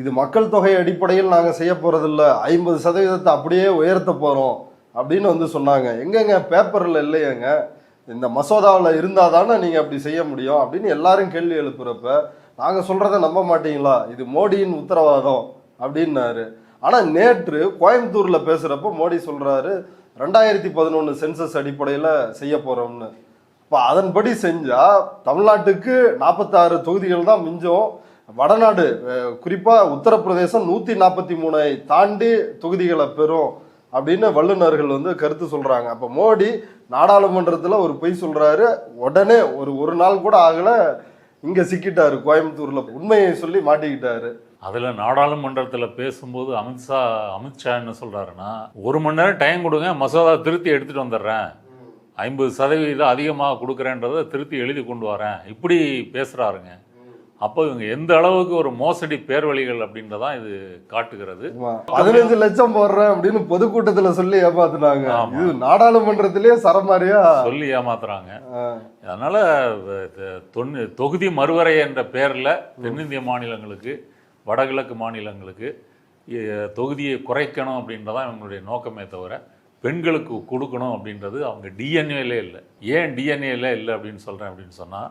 இது மக்கள் தொகை அடிப்படையில் நாங்கள் செய்ய போகிறதில்ல, 50% அப்படியே உயர்த்த போகிறோம் அப்படின்னு வந்து சொன்னாங்க. எங்கெங்க பேப்பரில் இல்லையேங்க, இந்த மசோதாவில் இருந்தால் தானே நீங்கள் அப்படி செய்ய முடியும் அப்படின்னு எல்லாரும் கேள்வி எழுப்புறப்ப நாங்கள் சொல்கிறத நம்ப மாட்டீங்களா, இது மோடியின் உத்தரவாதம் அப்படின்னாரு. ஆனால் நேற்று கோயம்புத்தூரில் பேசுகிறப்போ மோடி சொல்கிறாரு 2011 சென்சஸ் அடிப்படையில் செய்ய போகிறோம்னு. இப்போ அதன்படி செஞ்சால் தமிழ்நாட்டுக்கு 46 தொகுதிகள் தான் மிஞ்சும். வடநாடு குறிப்பாக உத்தரப்பிரதேசம் 143 தாண்டி தொகுதிகளை பெறும் அப்படின்னு வல்லுநர்கள் வந்து கருத்து சொல்கிறாங்க. அப்போ மோடி நாடாளுமன்றத்தில் ஒரு பொய் சொல்கிறாரு, உடனே ஒரு நாள் கூட ஆகலை இங்கே சிக்கிட்டாரு, கோயம்புத்தூரில் உண்மையை சொல்லி மாட்டிக்கிட்டாரு. அதில் நாடாளுமன்றத்தில் பேசும்போது அமித்ஷா என்ன சொல்கிறாருன்னா, 1 மணி நேரம் டைம் கொடுங்க, மசோதா திருத்தி எடுத்துகிட்டு வந்துடுறேன், 50% அதிகமாக கொடுக்குறேன்றதை திருத்தி எழுதி கொண்டு வரேன், இப்படி பேசுகிறாருங்க. அப்போ இவங்க எந்த அளவுக்கு ஒரு மோசடி பேர்வழிகள் அப்படின்றதான் இது காட்டுகிறது. 15 லட்சம் போடுறேன் அப்படின்னு பொதுக்கூட்டத்தில் சொல்லி ஏமாத்துனாங்க. இது நாடாளுமன்றத்திலேயே சரமாரியா சொல்லி ஏமாத்துறாங்க. அதனால தொகுதி மறுவரை என்ற பேரில் தென்னிந்திய மாநிலங்களுக்கு, வடகிழக்கு மாநிலங்களுக்கு தொகுதியை குறைக்கணும் அப்படின்றதான் இவங்களுடைய நோக்கமே தவிர பெண்களுக்கு கொடுக்கணும் அப்படின்றது அவங்க டிஎன்ஏலே இல்லை. ஏன் டிஎன்ஏல இல்லை அப்படின்னு சொல்கிறேன் அப்படின்னு சொன்னால்,